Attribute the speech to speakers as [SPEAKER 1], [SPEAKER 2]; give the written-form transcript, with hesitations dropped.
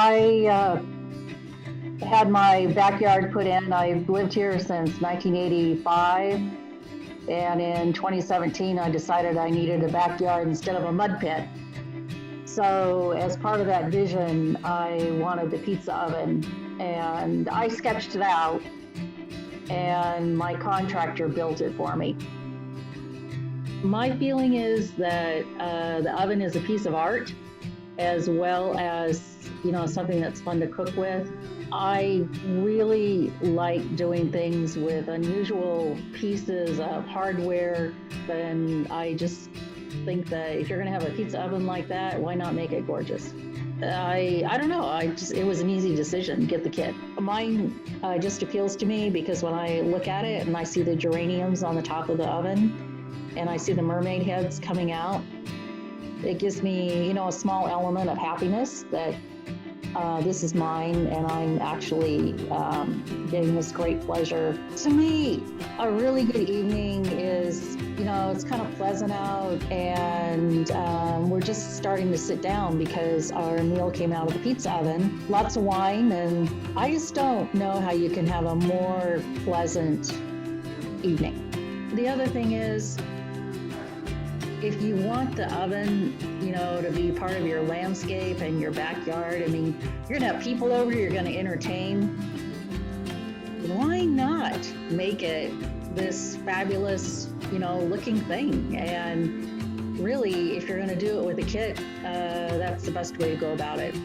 [SPEAKER 1] I had my backyard put in. I've lived here since 1985. And in 2017, I decided I needed a backyard instead of a mud pit. So as part of that vision, I wanted the pizza oven, and I sketched it out, and my contractor built it for me. My feeling is that the oven is a piece of art, as well as, something that's fun to cook with. I really like doing things with unusual pieces of hardware, and I just think that if you're going to have a pizza oven like that, why not make it gorgeous? I don't know. It was an easy decision. Get the kit. Mine just appeals to me because when I look at it and I see the geraniums on the top of the oven, and I see the mermaid heads coming out, it gives me, a small element of happiness that this is mine, and I'm actually getting this great pleasure. To me, a really good evening is, it's kind of pleasant out, and we're just starting to sit down because our meal came out of the pizza oven. Lots of wine, and I just don't know how you can have a more pleasant evening. The other thing is, if you want the oven, to be part of your landscape and your backyard, you're gonna have people over, you're gonna entertain. Why not make it this fabulous, looking thing? And really, if you're gonna do it with a kit, that's the best way to go about it.